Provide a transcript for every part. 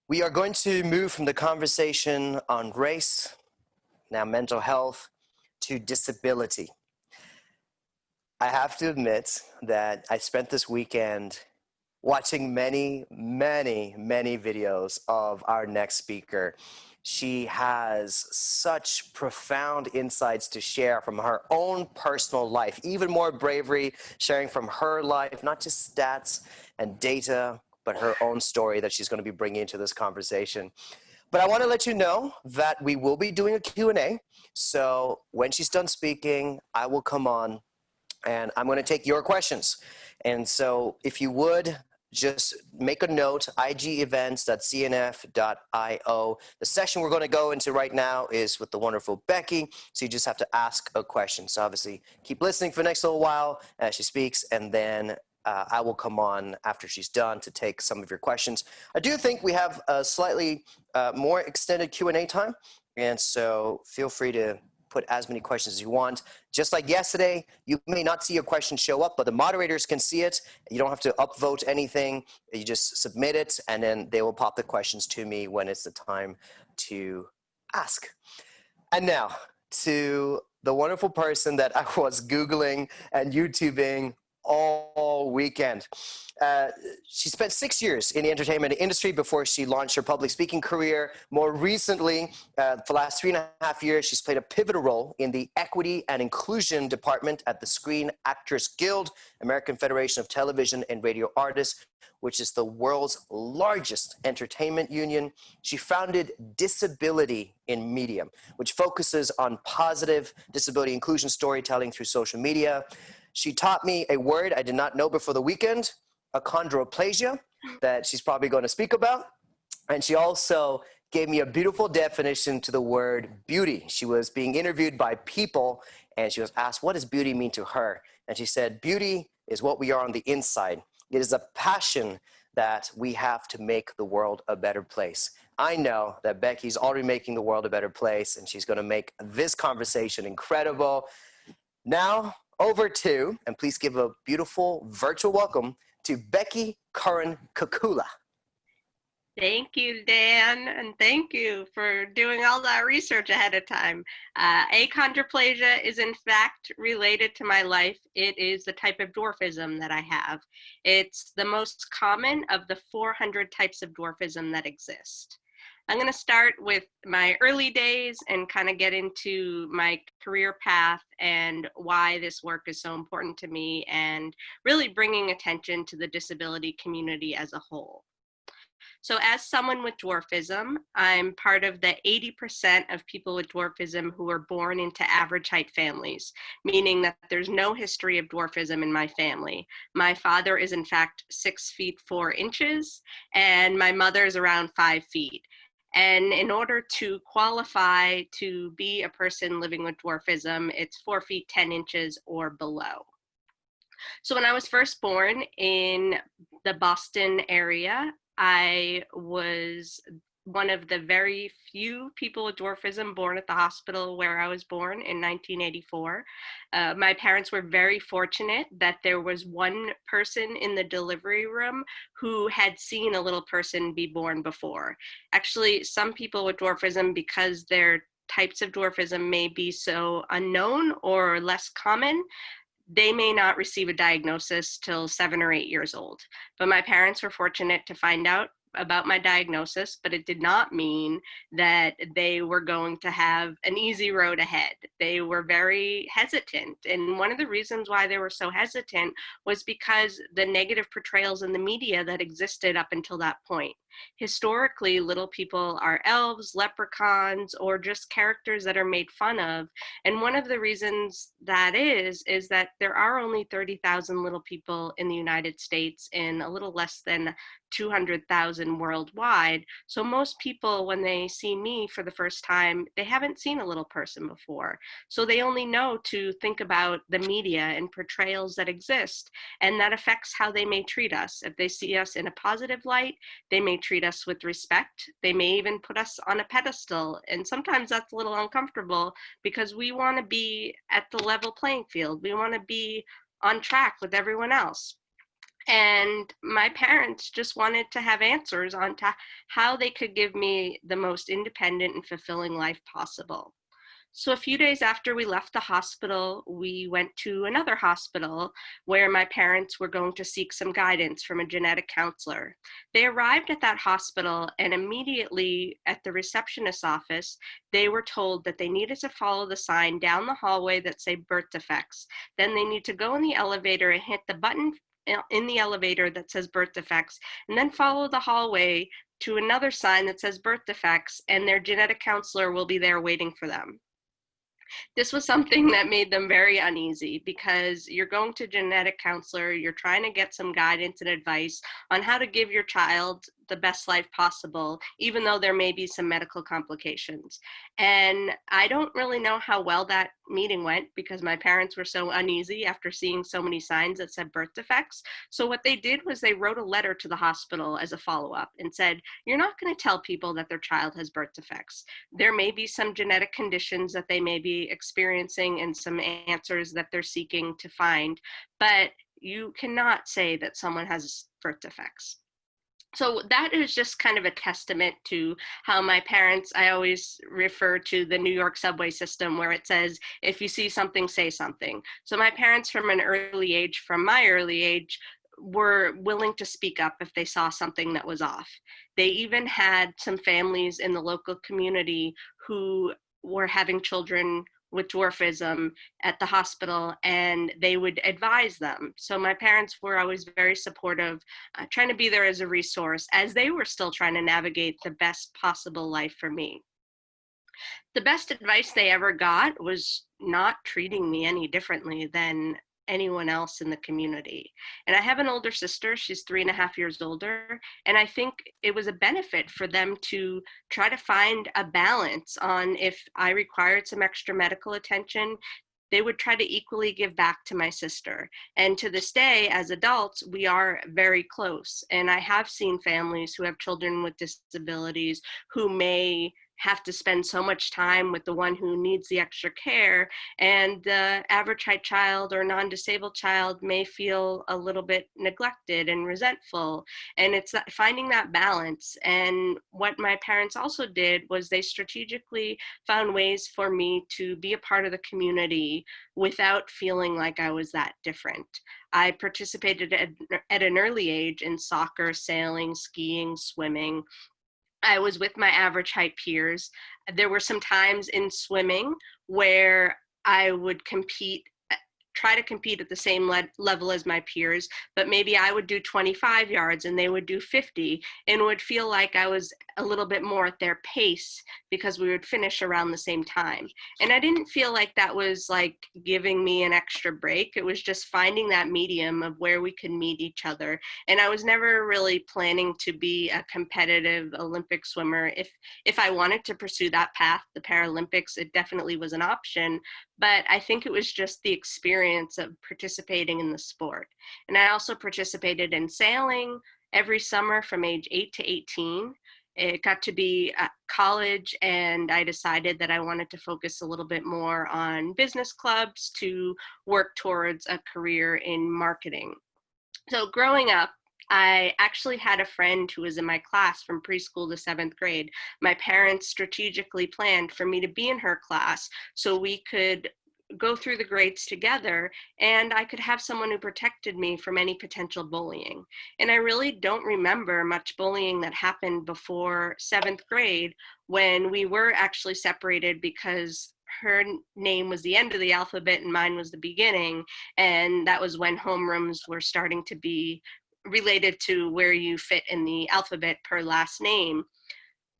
We are going to move from the conversation on race, now mental health, to disability. I have to admit that I spent this weekend watching many videos of our next speaker. She has such profound insights to share from her own personal life, even more bravery, sharing from her life, not just stats and data, but her own story that she's going to be bringing into this conversation. But I want to let you know that we will be doing a Q&A. So when she's done speaking, I will come on and I'm going to take your questions. And so if you would, just make a note, igevents.cnf.io. The session we're going to go into right now is with the wonderful Becky. So you just have to ask a question. So obviously keep listening for the next little while as she speaks, and then I will come on after she's done to take some of your questions. I do think we have a slightly more extended Q&A time. And so feel free to put as many questions as you want. Just like yesterday, you may not see your question show up, but the moderators can see it. You don't have to upvote anything. You just submit it, and then they will pop the questions to me when it's the time to ask. And now to the wonderful person that I was Googling and YouTubing all weekend. She spent 6 years in the entertainment industry before she launched her public speaking career. More recently, for the last 3.5 years, she's played a pivotal role in the Equity and Inclusion Department at the Screen Actors Guild, American Federation of Television and Radio Artists, which is the world's largest entertainment union. She founded Disability in Media, which focuses on positive disability inclusion storytelling through social media. She taught me a word I did not know before the weekend, Achondroplasia, that she's probably going to speak about. And she also gave me a beautiful definition to the word beauty. She was being interviewed by People, and she was asked, what does beauty mean to her? And she said, beauty is what we are on the inside. It is a passion that we have to make the world a better place. I know that Becky's already making the world a better place, and she's going to make this conversation incredible. Now, over to, and please give a beautiful virtual welcome to Becky Curran Kekula. Thank you, Dan, and thank you for doing all that research ahead of time. Achondroplasia is in fact related to my life. It is the type of dwarfism that I have. It's the most common of the 400 types of dwarfism that exist. I'm going to start with my early days and kind of get into my career path and why this work is so important to me, and really bringing attention to the disability community as a whole. So as someone with dwarfism, I'm part of the 80% of people with dwarfism who are born into average height families, meaning that there's no history of dwarfism in my family. My father is in fact 6 feet 4 inches, and my mother is around 5 feet. And in order to qualify to be a person living with dwarfism, it's 4 feet 10 inches or below. So when I was first born in the Boston area, I was one of the very few people with dwarfism born at the hospital where I was born in 1984. My parents were very fortunate that there was one person in the delivery room who had seen a little person be born before. Actually, some people with dwarfism, because their types of dwarfism may be so unknown or less common, they may not receive a diagnosis till 7 or 8 years old. But my parents were fortunate to find out about my diagnosis, but it did not mean that they were going to have an easy road ahead. They were very hesitant. And one of the reasons why they were so hesitant was because the negative portrayals in the media that existed up until that point. Historically, little people are elves, leprechauns, or just characters that are made fun of. And one of the reasons that is that there are only 30,000 little people in the United States and a little less than 200,000 worldwide. So most people, when they see me for the first time, they haven't seen a little person before. So they only know to think about the media and portrayals that exist, and that affects how they may treat us. If they see us in a positive light, they may treat us with respect. They may even put us on a pedestal. And sometimes that's a little uncomfortable because we want to be at the level playing field. We want to be on track with everyone else. And my parents just wanted to have answers on how they could give me the most independent and fulfilling life possible. So a few days after we left the hospital, we went to another hospital where my parents were going to seek some guidance from a genetic counselor. They arrived at that hospital, and immediately at the receptionist's office, they were told that they needed to follow the sign down the hallway that said birth defects. Then they need to go in the elevator and hit the button in the elevator that says birth defects, and then follow the hallway to another sign that says birth defects, and their genetic counselor will be there waiting for them. This was something that made them very uneasy, because you're going to a genetic counselor, you're trying to get some guidance and advice on how to give your child the best life possible, even though there may be some medical complications. And I don't really know how well that meeting went, because my parents were so uneasy after seeing so many signs that said birth defects. So what they did was they wrote a letter to the hospital as a follow-up and said, you're not going to tell people that their child has birth defects. There may be some genetic conditions that they may be experiencing and some answers that they're seeking to find, but you cannot say that someone has birth defects. So that is just kind of a testament to how my parents, I always refer to the New York subway system, where it says, if you see something, say something. So my parents from my early age, were willing to speak up if they saw something that was off. They even had some families in the local community who were having children with dwarfism at the hospital, and they would advise them. So my parents were always very supportive, trying to be there as a resource as they were still trying to navigate the best possible life for me. The best advice they ever got was not treating me any differently than anyone else in the community. And I have an older sister, she's 3.5 years older, and I think it was a benefit for them to try to find a balance on, if I required some extra medical attention, they would try to equally give back to my sister. And to this day, as adults, we are very close. And I have seen families who have children with disabilities who may have to spend so much time with the one who needs the extra care, and the average height child or non-disabled child may feel a little bit neglected and resentful. And it's finding that balance. And what my parents also did was they strategically found ways for me to be a part of the community without feeling like I was that different. I participated at an early age in soccer, sailing, skiing, swimming. I was with my average height peers. There were some times in swimming where I would try to compete at the same level as my peers, but maybe I would do 25 yards and they would do 50, and would feel like I was a little bit more at their pace because we would finish around the same time. And I didn't feel like that was like giving me an extra break. It was just finding that medium of where we could meet each other. And I was never really planning to be a competitive Olympic swimmer. If I wanted to pursue that path, the Paralympics, it definitely was an option. But I think it was just the experience of participating in the sport. And I also participated in sailing every summer from age 8 to 18. It got to be college, and I decided that I wanted to focus a little bit more on business clubs to work towards a career in marketing. So growing up, I actually had a friend who was in my class from preschool to 7th grade. My parents strategically planned for me to be in her class so we could go through the grades together, and I could have someone who protected me from any potential bullying. And I really don't remember much bullying that happened before 7th grade, when we were actually separated because her name was the end of the alphabet and mine was the beginning. And that was when homerooms were starting to be related to where you fit in the alphabet per last name.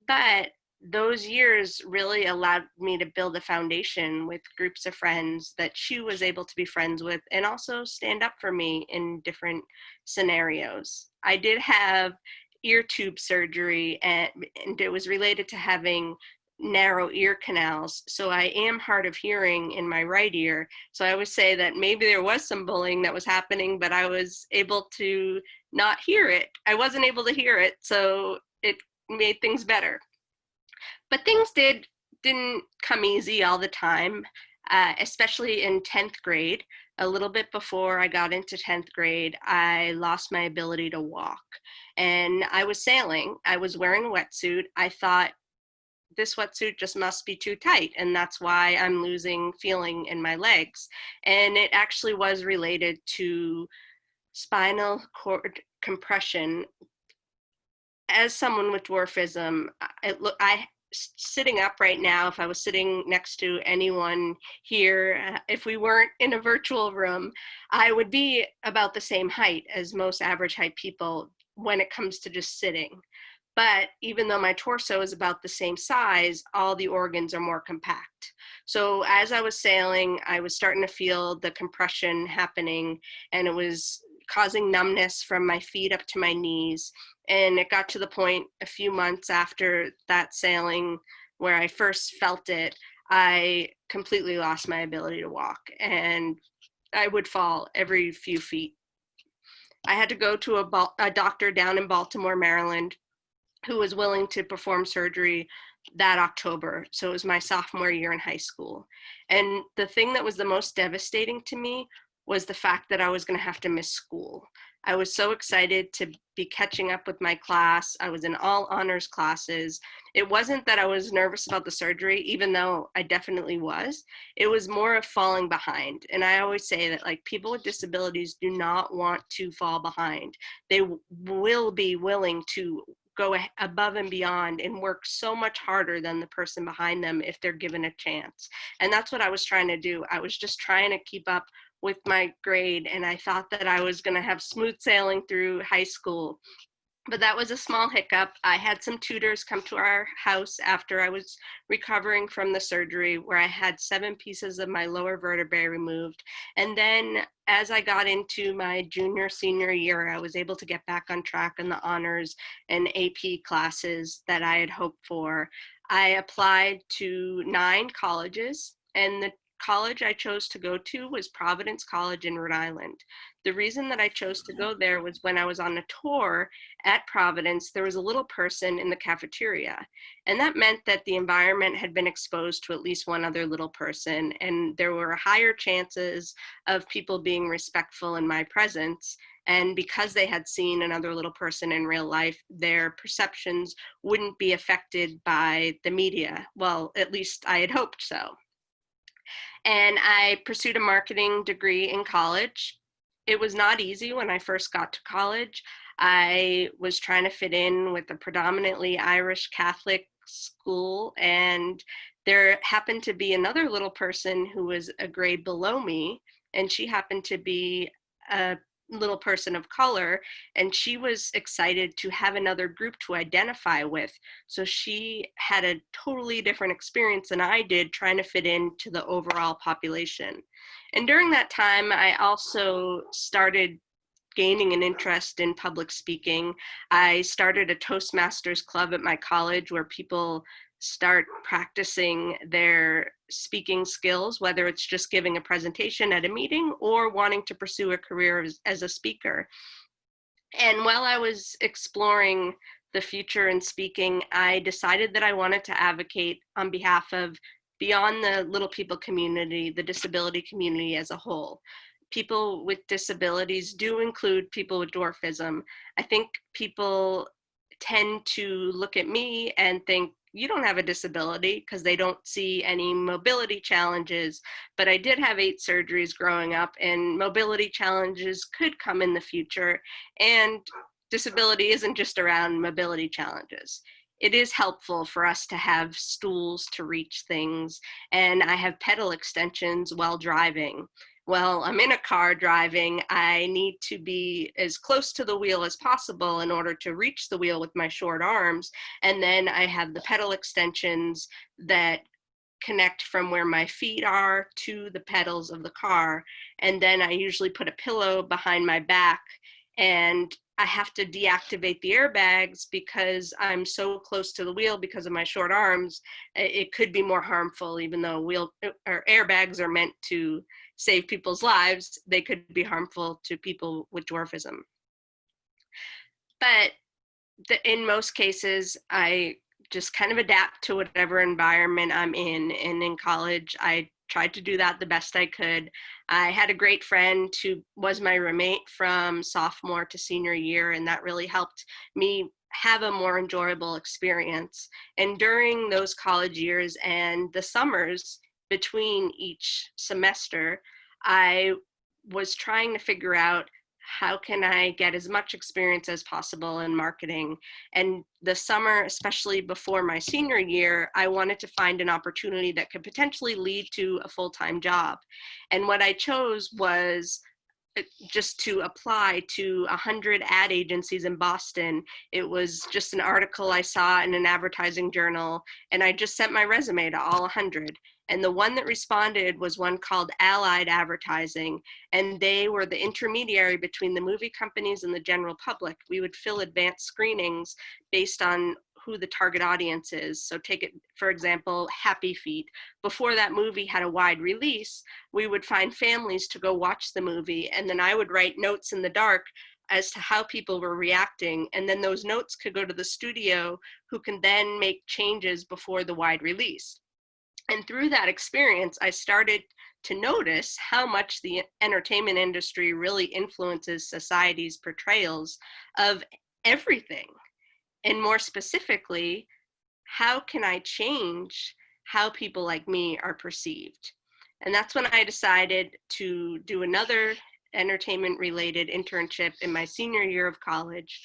But those years really allowed me to build a foundation with groups of friends that she was able to be friends with, and also stand up for me in different scenarios. I did have ear tube surgery, and it was related to having narrow ear canals. So I am hard of hearing in my right ear. So I always say that maybe there was some bullying that was happening, but I was able to not hear it. I wasn't able to hear it, so it made things better. But things didn't come easy all the time. especially in 10th grade. A little bit before I got into 10th grade, I lost my ability to walk. And I was sailing. I was wearing a wetsuit. I thought, this wetsuit just must be too tight, and that's why I'm losing feeling in my legs. And it actually was related to spinal cord compression. As someone with dwarfism, sitting up right now, if I was sitting next to anyone here, if we weren't in a virtual room, I would be about the same height as most average height people when it comes to just sitting. But even though my torso is about the same size, all the organs are more compact. So as I was sailing, I was starting to feel the compression happening, and it was causing numbness from my feet up to my knees. And it got to the point a few months after that sailing where I first felt it, I completely lost my ability to walk, and I would fall every few feet. I had to go to a doctor down in Baltimore, Maryland, who was willing to perform surgery that October. So it was my sophomore year in high school. And the thing that was the most devastating to me was the fact that I was going to have to miss school. I was so excited to be catching up with my class. I was in all honors classes. It wasn't that I was nervous about the surgery, even though I definitely was. It was more of falling behind. And I always say that, like, people with disabilities do not want to fall behind. They will be willing to go above and beyond and work so much harder than the person behind them if they're given a chance. And that's what I was trying to do. I was just trying to keep up with my grade, and I thought that I was going to have smooth sailing through high school. But that was a small hiccup. I had some tutors come to our house after I was recovering from the surgery, where I had 7 pieces of my lower vertebrae removed. And then as I got into my junior, senior year, I was able to get back on track in the honors and AP classes that I had hoped for. I applied to 9 colleges, and the college I chose to go to was Providence College in Rhode Island. The reason that I chose to go there was when I was on a tour at Providence, there was a little person in the cafeteria. And that meant that the environment had been exposed to at least one other little person, and there were higher chances of people being respectful in my presence. And because they had seen another little person in real life, their perceptions wouldn't be affected by the media. Well, at least I had hoped so. And I pursued a marketing degree in college. It was not easy when I first got to college. I was trying to fit in with a predominantly Irish Catholic school, and there happened to be another little person who was a grade below me, and she happened to be a little person of color, and she was excited to have another group to identify with. So she had a totally different experience than I did trying to fit into the overall population. And during that time, I also started gaining an interest in public speaking. I started a Toastmasters club at my college where people start practicing their speaking skills, whether it's just giving a presentation at a meeting or wanting to pursue a career as a speaker. And while I was exploring the future in speaking, I decided that I wanted to advocate on behalf of, beyond the little people community, the disability community as a whole. People with disabilities do include people with dwarfism. I think people tend to look at me and think, you don't have a disability, because they don't see any mobility challenges. But I did have 8 surgeries growing up, and mobility challenges could come in the future. And disability isn't just around mobility challenges. It is helpful for us to have stools to reach things, and I have pedal extensions while driving. Well, I'm in a car driving, I need to be as close to the wheel as possible in order to reach the wheel with my short arms. And then I have the pedal extensions that connect from where my feet are to the pedals of the car. And then I usually put a pillow behind my back, and I have to deactivate the airbags because I'm so close to the wheel because of my short arms. It could be more harmful, even though airbags are meant to save people's lives. They could be harmful to people with dwarfism. But in most cases, I just kind of adapt to whatever environment I'm in. And in college, I tried to do that the best I could. I had a great friend who was my roommate from sophomore to senior year, and that really helped me have a more enjoyable experience. And during those college years and the summers between each semester, I was trying to figure out, how can I get as much experience as possible in marketing? And the summer, especially before my senior year, I wanted to find an opportunity that could potentially lead to a full-time job. And what I chose was just to apply to 100 ad agencies in Boston. It was just an article I saw in an advertising journal, and I just sent my resume to all 100. And the one that responded was one called Allied Advertising, and they were the intermediary between the movie companies and the general public. We would fill advanced screenings based on who the target audience is. So take it, for example, Happy Feet. Before that movie had a wide release, we would find families to go watch the movie, and then I would write notes in the dark as to how people were reacting, and then those notes could go to the studio, who can then make changes before the wide release. And through that experience, I started to notice how much the entertainment industry really influences society's portrayals of everything. And more specifically, how can I change how people like me are perceived? And that's when I decided to do another entertainment-related internship in my senior year of college.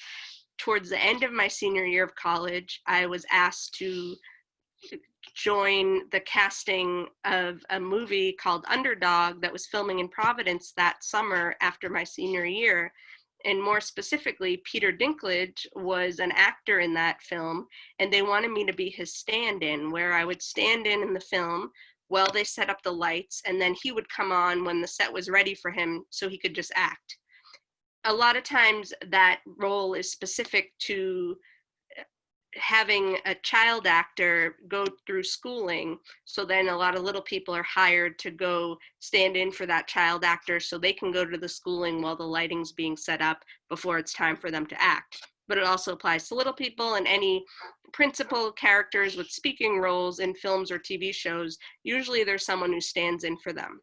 Towards the end of my senior year of college, I was asked to join the casting of a movie called Underdog that was filming in Providence that summer after my senior year. And more specifically, Peter Dinklage was an actor in that film, and they wanted me to be his stand-in, where I would stand in the film while they set up the lights, and then he would come on when the set was ready for him so he could just act. A lot of times that role is specific to having a child actor go through schooling, so then a lot of little people are hired to go stand in for that child actor so they can go to the schooling while the lighting's being set up before it's time for them to act. But it also applies to little people and any principal characters with speaking roles in films or TV shows. Usually there's someone who stands in for them.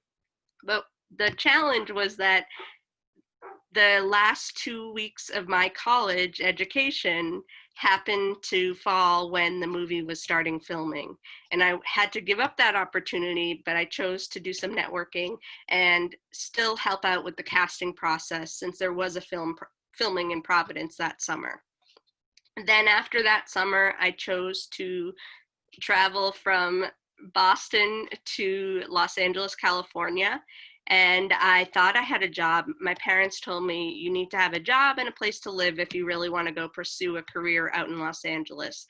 But the challenge was that the last 2 weeks of my college education happened to fall when the movie was starting filming. And I had to give up that opportunity, but I chose to do some networking and still help out with the casting process, since there was a filming in Providence that summer. Then after that summer, I chose to travel from Boston to Los Angeles, California. And I thought I had a job. My parents told me, you need to have a job and a place to live if you really want to go pursue a career out in Los Angeles.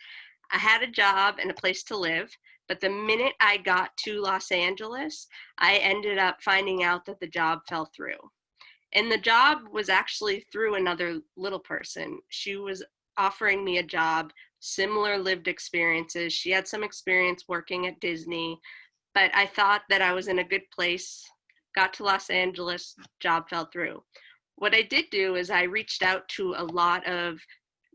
I had a job and a place to live, but the minute I got to Los Angeles, I ended up finding out that the job fell through. And the job was actually through another little person. She was offering me a job, similar lived experiences. She had some experience working at Disney, but I thought that I was in a good place. Got to Los Angeles, job fell through. What I did do is I reached out to a lot of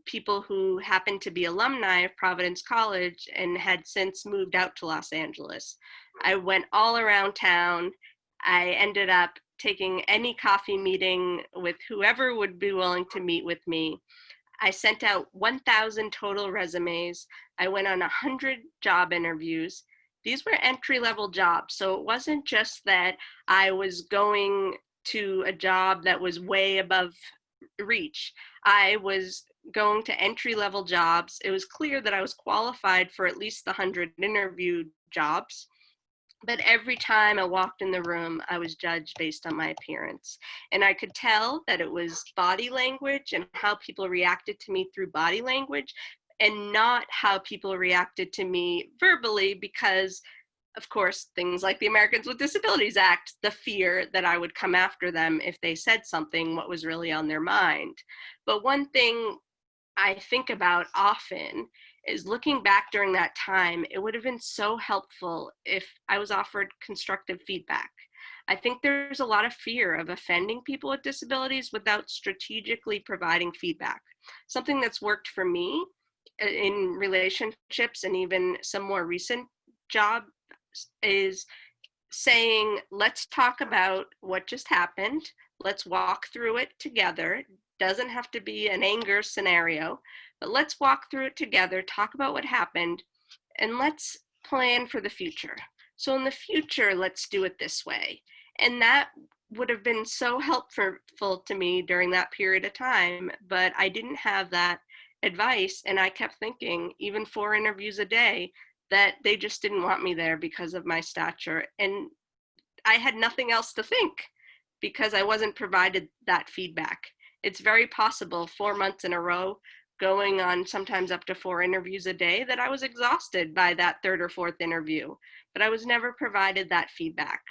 people who happened to be alumni of Providence College and had since moved out to Los Angeles. I went all around town. I ended up taking any coffee meeting with whoever would be willing to meet with me. I sent out 1,000 total resumes. I went on 100 job interviews. These were entry-level jobs, so it wasn't just that I was going to a job that was way above reach. I was going to entry-level jobs. It was clear that I was qualified for at least the 100 interview jobs, but every time I walked in the room, I was judged based on my appearance. And I could tell that it was body language and how people reacted to me through body language, and not how people reacted to me verbally, because of course, things like the Americans with Disabilities Act, the fear that I would come after them if they said something what was really on their mind. But one thing I think about often is, looking back during that time, it would have been so helpful if I was offered constructive feedback. I think there's a lot of fear of offending people with disabilities without strategically providing feedback. Something that's worked for me in relationships and even some more recent jobs is saying, let's talk about what just happened. Let's walk through it together. Doesn't have to be an anger scenario, but let's walk through it together, talk about what happened, and let's plan for the future. So in the future, let's do it this way. And that would have been so helpful to me during that period of time, but I didn't have that advice. And I kept thinking, even 4 interviews a day, that they just didn't want me there because of my stature. And I had nothing else to think because I wasn't provided that feedback. It's very possible 4 months in a row, going on sometimes up to 4 interviews a day, that I was exhausted by that 3rd or 4th interview, but I was never provided that feedback.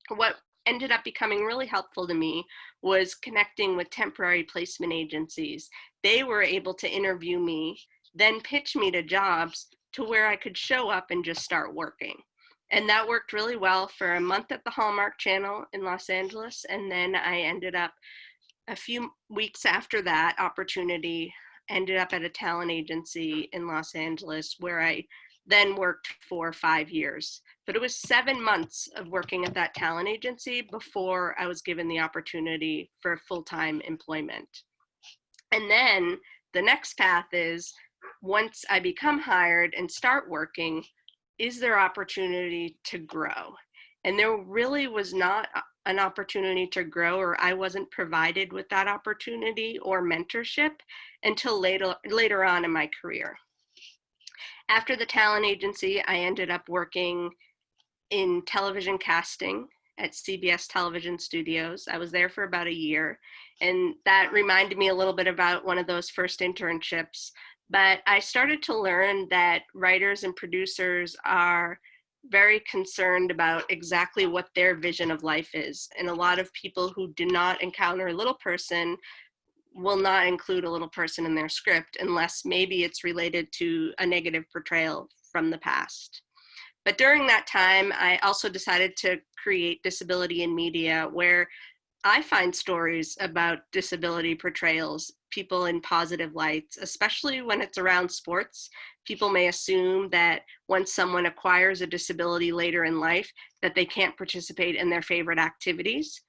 What ended up becoming really helpful to me was connecting with temporary placement agencies. They were able to interview me, then pitch me to jobs to where I could show up and just start working. And that worked really well for a month at the Hallmark Channel in Los Angeles. And then I ended up, a few weeks after that opportunity, ended up at a talent agency in Los Angeles, where I then worked for 5 years. But it was 7 months of working at that talent agency before I was given the opportunity for full-time employment. And then the next path is, once I become hired and start working, is there opportunity to grow? And there really was not an opportunity to grow, or I wasn't provided with that opportunity or mentorship until later on in my career. After the talent agency, I ended up working in television casting at CBS Television Studios. I was there for about a year, and that reminded me a little bit about one of those first internships. But I started to learn that writers and producers are very concerned about exactly what their vision of life is. And a lot of people who do not encounter a little person will not include a little person in their script unless maybe it's related to a negative portrayal from the past. But during that time, I also decided to create Disability in Media, where I find stories about disability portrayals, people in positive lights, especially when it's around sports. People may assume that once someone acquires a disability later in life, that they can't participate in their favorite activities.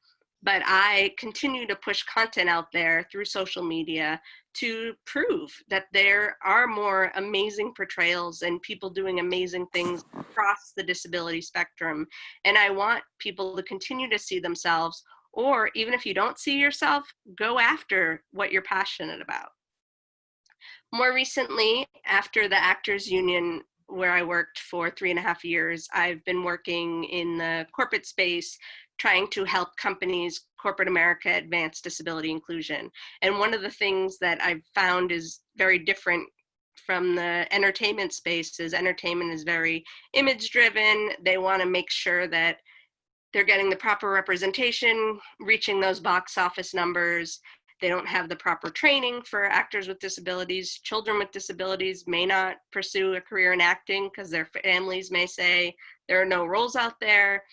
But I continue to push content out there through social media to prove that there are more amazing portrayals and people doing amazing things across the disability spectrum. And I want people to continue to see themselves, or even if you don't see yourself, go after what you're passionate about. More recently, after the Actors Union, where I worked for 3.5 years, I've been working in the corporate space, trying to help companies, corporate America, advance disability inclusion. And one of the things that I've found is very different from the entertainment space is entertainment is very image driven. They want to make sure that they're getting the proper representation, reaching those box office numbers. They don't have the proper training for actors with disabilities. Children with disabilities may not pursue a career in acting because their families may say there are no roles out there.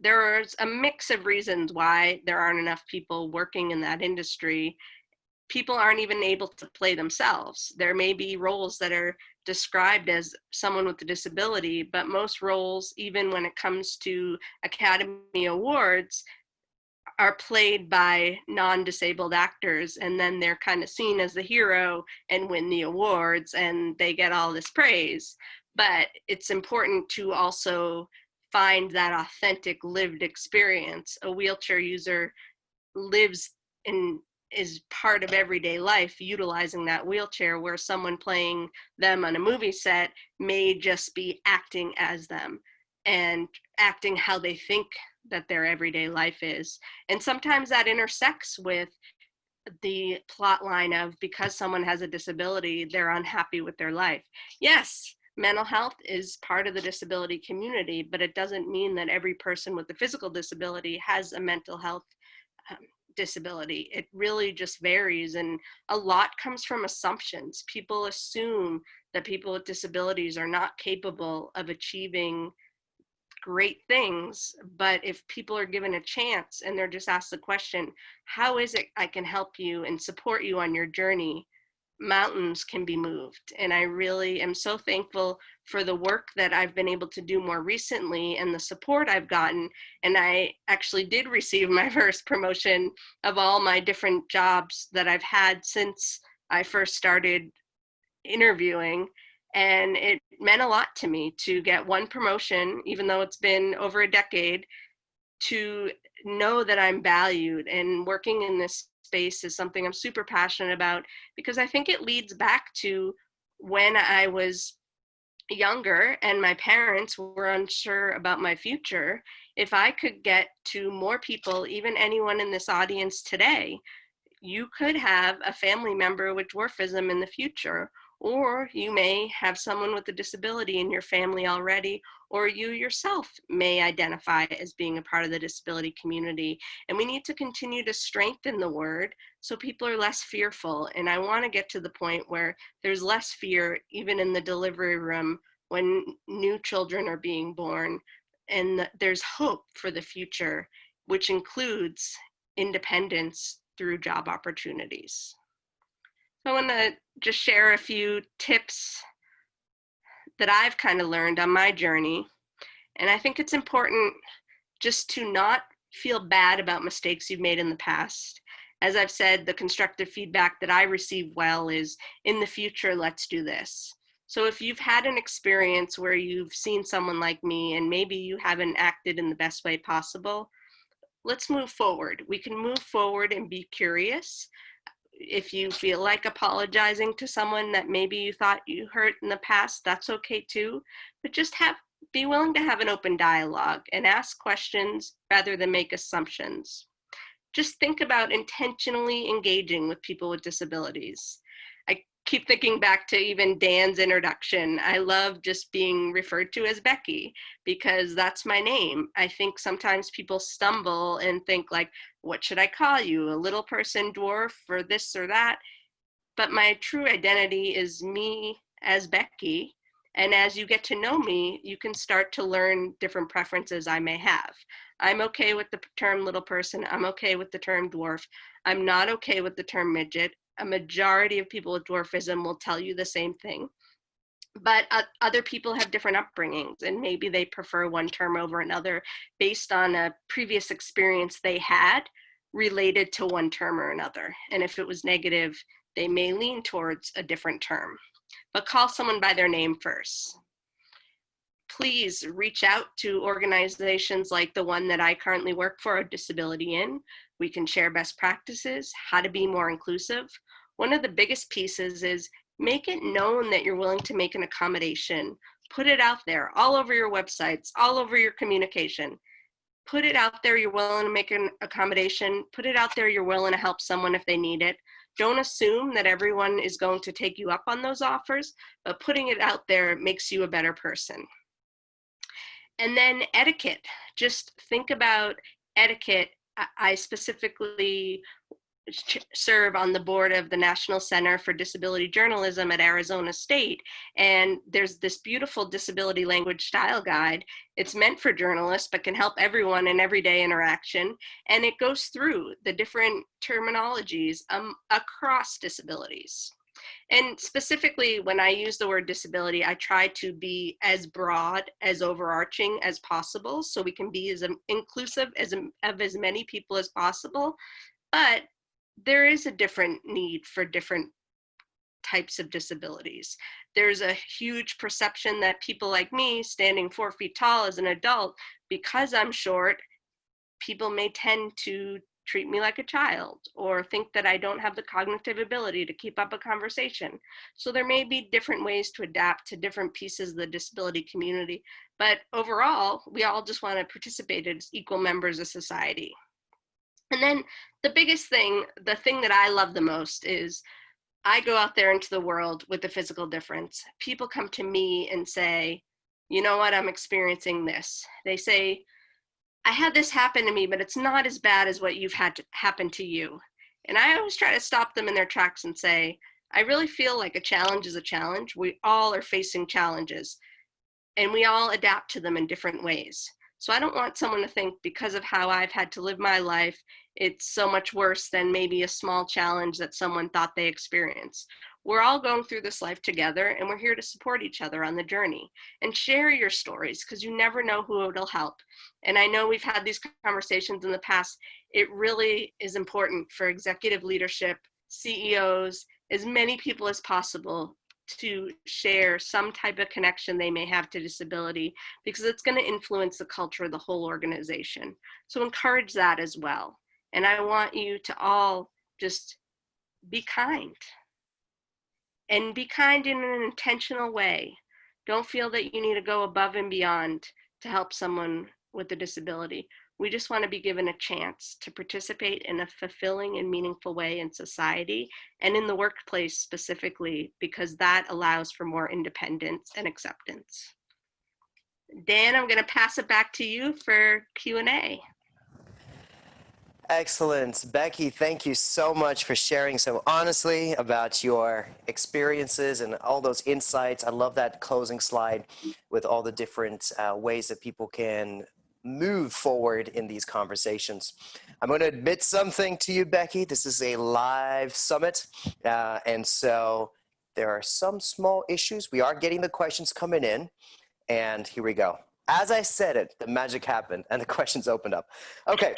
There's a mix of reasons why there aren't enough people working in that industry. People aren't even able to play themselves. There may be roles that are described as someone with a disability, but most roles, even when it comes to Academy Awards, are played by non-disabled actors, and then they're kind of seen as the hero and win the awards and they get all this praise. But it's important to also find that authentic lived experience. A wheelchair user lives in is part of everyday life utilizing that wheelchair, where someone playing them on a movie set may just be acting as them and acting how they think that their everyday life is. And sometimes that intersects with the plot line of, because someone has a disability, they're unhappy with their life. Yes, mental health is part of the disability community, but it doesn't mean that every person with a physical disability has a mental health disability. It really just varies, and a lot comes from assumptions. People assume that people with disabilities are not capable of achieving great things, but if people are given a chance and they're just asked the question, how is it I can help you and support you on your journey, mountains can be moved. And I really am so thankful for the work that I've been able to do more recently and the support I've gotten. And I actually did receive my first promotion of all my different jobs that I've had since I first started interviewing. And it meant a lot to me to get one promotion, even though it's been over a decade, to know that I'm valued. And working in this space is something I'm super passionate about, because I think it leads back to when I was younger and my parents were unsure about my future. If I could get to more people, even anyone in this audience today, you could have a family member with dwarfism in the future, or you may have someone with a disability in your family already, or you yourself may identify as being a part of the disability community. And we need to continue to strengthen the word so people are less fearful. And I want to get to the point where there's less fear, even in the delivery room, when new children are being born, and there's hope for the future, which includes independence through job opportunities. So I want to just share a few tips that I've kind of learned on my journey. And I think it's important just to not feel bad about mistakes you've made in the past. As I've said, the constructive feedback that I receive well is, in the future, let's do this. So if you've had an experience where you've seen someone like me and maybe you haven't acted in the best way possible, let's move forward. We can move forward and be curious. If you feel like apologizing to someone that maybe you thought you hurt in the past, that's okay too. But just be willing to have an open dialogue and ask questions rather than make assumptions. Just think about intentionally engaging with people with disabilities. I keep thinking back to even Dan's introduction. I love just being referred to as Becky because that's my name. I think sometimes people stumble and think like, what should I call you? A little person, dwarf, or this or that? But my true identity is me as Becky. And as you get to know me, you can start to learn different preferences I may have. I'm okay with the term little person. I'm okay with the term dwarf. I'm not okay with the term midget. A majority of people with dwarfism will tell you the same thing. But other people have different upbringings, and maybe they prefer one term over another based on a previous experience they had related to one term or another. And if it was negative, they may lean towards a different term. But call someone by their name first. Please reach out to organizations like the one that I currently work for, a disability in. We can share best practices, how to be more inclusive. One of the biggest pieces is make it known that you're willing to make an accommodation. Put it out there, all over your websites, all over your communication. Put it out there you're willing to make an accommodation. Put it out there you're willing to help someone if they need it. Don't assume that everyone is going to take you up on those offers, but putting it out there makes you a better person. And then etiquette. Just think about etiquette. I specifically serve on the board of the National Center for Disability Journalism at Arizona State. And there's this beautiful disability language style guide. It's meant for journalists, but can help everyone in everyday interaction. And it goes through the different terminologies across disabilities. And specifically, when I use the word disability, I try to be as broad, as overarching as possible, so we can be as inclusive of as many people as possible. But there is a different need for different types of disabilities. There's a huge perception that people like me, standing 4 feet tall as an adult, because I'm short, people may tend to treat me like a child or think that I don't have the cognitive ability to keep up a conversation. So there may be different ways to adapt to different pieces of the disability community. But overall, we all just want to participate as equal members of society. And then the biggest thing, the thing that I love the most is I go out there into the world with a physical difference. People come to me and say, you know what, I'm experiencing this. They say, I had this happen to me, but it's not as bad as what you've had to happen to you. And I always try to stop them in their tracks and say, I really feel like a challenge is a challenge. We all are facing challenges and we all adapt to them in different ways. So I don't want someone to think because of how I've had to live my life, it's so much worse than maybe a small challenge that someone thought they experienced. we're all going through this life together, and we're here to support each other on the journey. And share your stories, because you never know who it'll help. And I know we've had these conversations in the past. It really is important for executive leadership, CEOs, as many people as possible to share some type of connection they may have to disability, because it's going to influence the culture of the whole organization. So encourage that as well. And I want you to all just be kind, and be kind in an intentional way. Don't feel that you need to go above and beyond to help someone with a disability. We just want to be given a chance to participate in a fulfilling and meaningful way in society and in the workplace specifically, because that allows for more independence and acceptance. Dan, I'm going to pass it back to you for Q&A. Excellent. Becky, thank you so much for sharing so honestly about your experiences and all those insights. I love that closing slide with all the different ways that people can move forward in these conversations. I'm going to admit something to you, Becky. This is a live summit, and so there are some small issues. We are getting the questions coming in, and here we go. As I said it, the magic happened, and the questions opened up. Okay.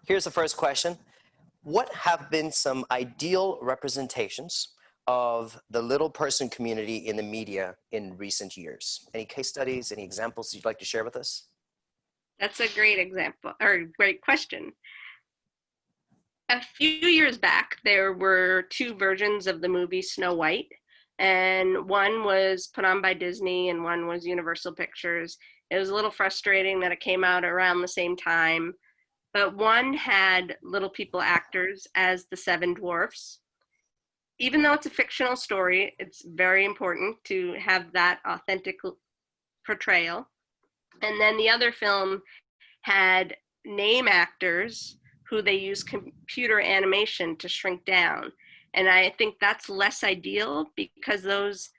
Here's the first question. What have been some ideal representations of the little person community in the media in recent years? Any case studies, any examples you'd like to share with us? That's a great example, or great question. A few years back, there were two versions of the movie Snow White, and one was put on by Disney and one was Universal Pictures. It was a little frustrating that it came out around the same time, but one had little people actors as the seven dwarfs. Even though it's a fictional story, it's very important to have that authentic portrayal. And then the other film had name actors who they use computer animation to shrink down. And I think that's less ideal, because those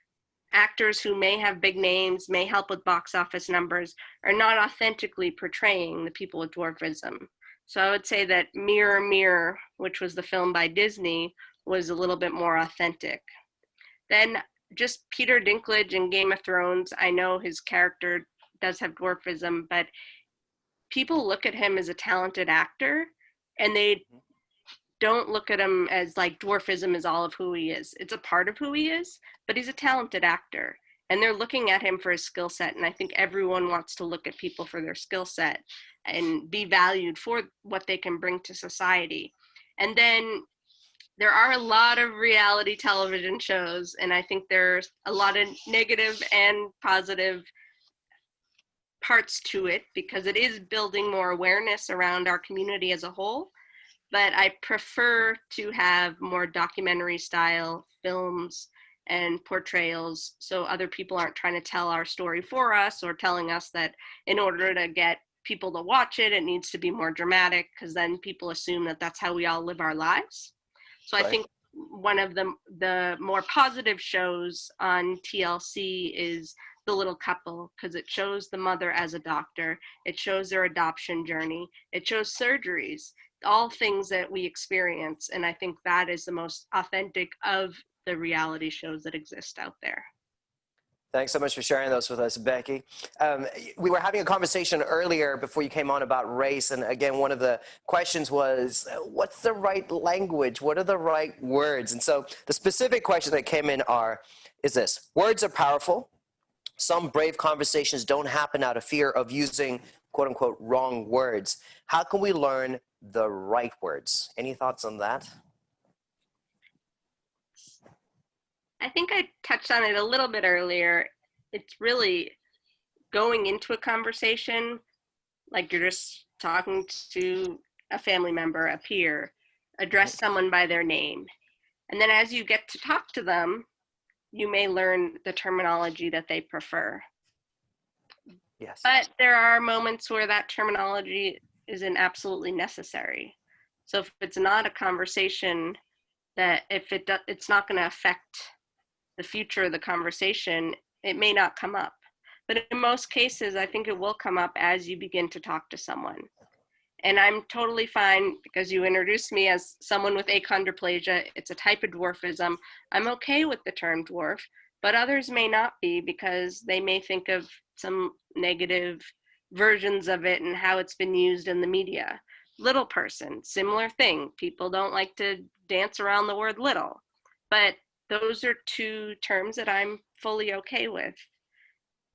actors who may have big names, may help with box office numbers, are not authentically portraying the people with dwarfism. So I would say that Mirror, Mirror, which was the film by Disney, was a little bit more authentic. Then just Peter Dinklage in Game of Thrones, I know his character does have dwarfism, but people look at him as a talented actor, and they don't look at him as like dwarfism is all of who he is. It's a part of who he is, but he's a talented actor, and they're looking at him for his skill set. And I think everyone wants to look at people for their skill set and be valued for what they can bring to society. And then there are a lot of reality television shows, and I think there's a lot of negative and positive parts to it, because it is building more awareness around our community as a whole. But I prefer to have more documentary style films and portrayals, so other people aren't trying to tell our story for us, or telling us that in order to get people to watch it, it needs to be more dramatic, because then people assume that that's how we all live our lives. So right. I think one of the more positive shows on TLC is The Little Couple, because it shows the mother as a doctor, it shows their adoption journey, it shows surgeries, all things that we experience. And I think that is the most authentic of the reality shows that exist out there. Thanks so much for sharing those with us, Becky. We were having a conversation earlier before you came on about race. And again, one of the questions was, what's the right language? What are the right words? And so the specific questions that came in is this: words are powerful. Some brave conversations don't happen out of fear of using quote unquote wrong words. How can we learn the right words? Any thoughts on that? I think I touched on it a little bit earlier. It's really going into a conversation like you're just talking to a family member, a peer, address someone by their name. And then as you get to talk to them, you may learn the terminology that they prefer. Yes. But there are moments where that terminology isn't absolutely necessary. So if it's not a conversation that it's not going to affect the future of the conversation, it may not come up. But in most cases, I think it will come up as you begin to talk to someone. And I'm totally fine because you introduced me as someone with achondroplasia. It's a type of dwarfism. I'm okay with the term dwarf, but others may not be because they may think of some negative versions of it and how it's been used in the media. Little person, similar thing. People don't like to dance around the word little, but those are two terms that I'm fully okay with.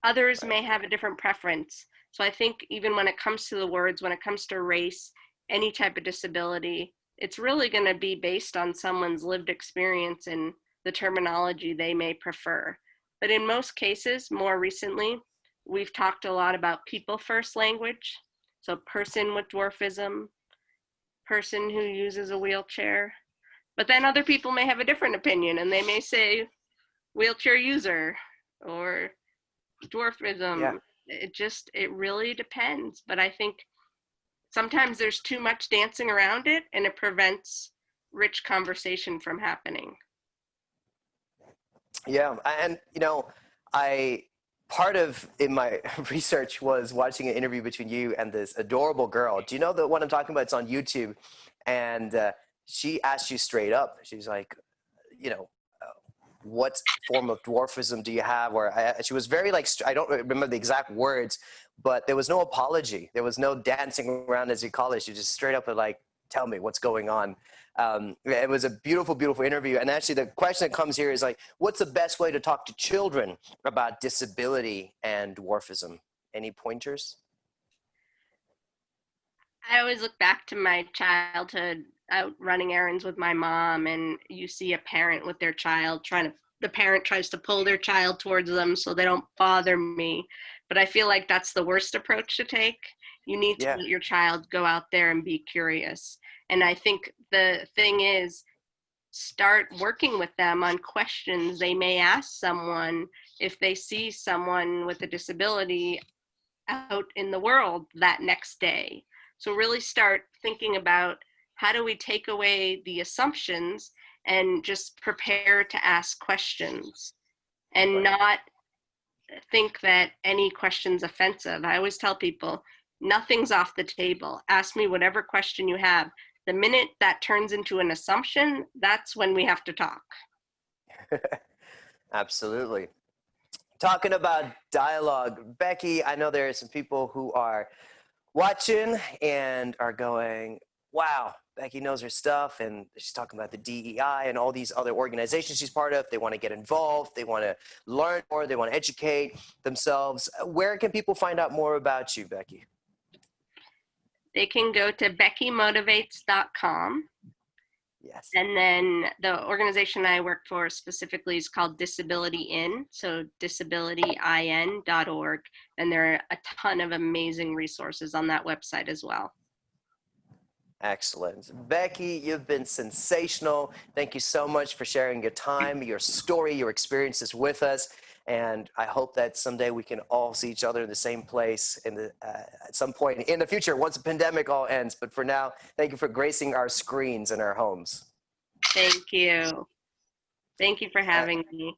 Others Right. may have a different preference. So I think even when it comes to the words, when it comes to race, any type of disability, it's really going to be based on someone's lived experience and the terminology they may prefer. But in most cases, more recently, we've talked a lot about people first language. So person with dwarfism, person who uses a wheelchair. But then other people may have a different opinion and they may say wheelchair user or Yeah. dwarfism. It really depends. But I think sometimes there's too much dancing around it and it prevents rich conversation from happening. Yeah, and I part of in my research was watching an interview between you and this adorable girl. Do you know the one I'm talking about? It's on YouTube, and she asked you straight up. She's like, you know, what form of dwarfism do you have? Or she was very like, I don't remember the exact words, but there was no apology. There was no dancing around, as you call it. She just straight up like, tell me what's going on. It was a beautiful, beautiful interview. And actually the question that comes here is like, what's the best way to talk to children about disability and dwarfism? Any pointers? I always look back to my childhood out running errands with my mom, and you see a parent with their child the parent tries to pull their child towards them so they don't bother me. But I feel like that's the worst approach to take. You need to Yeah, let your child go out there and be curious. And I think the thing is, start working with them on questions they may ask someone if they see someone with a disability out in the world that next day. So really start thinking about how do we take away the assumptions and just prepare to ask questions and right. not think that any question's offensive. I always tell people, nothing's off the table. Ask me whatever question you have. The minute that turns into an assumption, that's when we have to talk. Absolutely. Talking about dialogue, Becky, I know there are some people who are watching and are going, wow, Becky knows her stuff. And she's talking about the DEI and all these other organizations she's part of. They want to get involved. They want to learn more. They want to educate themselves. Where can people find out more about you, Becky? They can go to beckymotivates.com. Yes. And then the organization I work for specifically is called Disability In, so disabilityin.org. And there are a ton of amazing resources on that website as well. Excellent. Becky, you've been sensational. Thank you so much for sharing your time, your story, your experiences with us. And I hope that someday we can all see each other in the same place at some point in the future, once the pandemic all ends. But for now, thank you for gracing our screens in our homes. Thank you. Thank you for Uh, having me.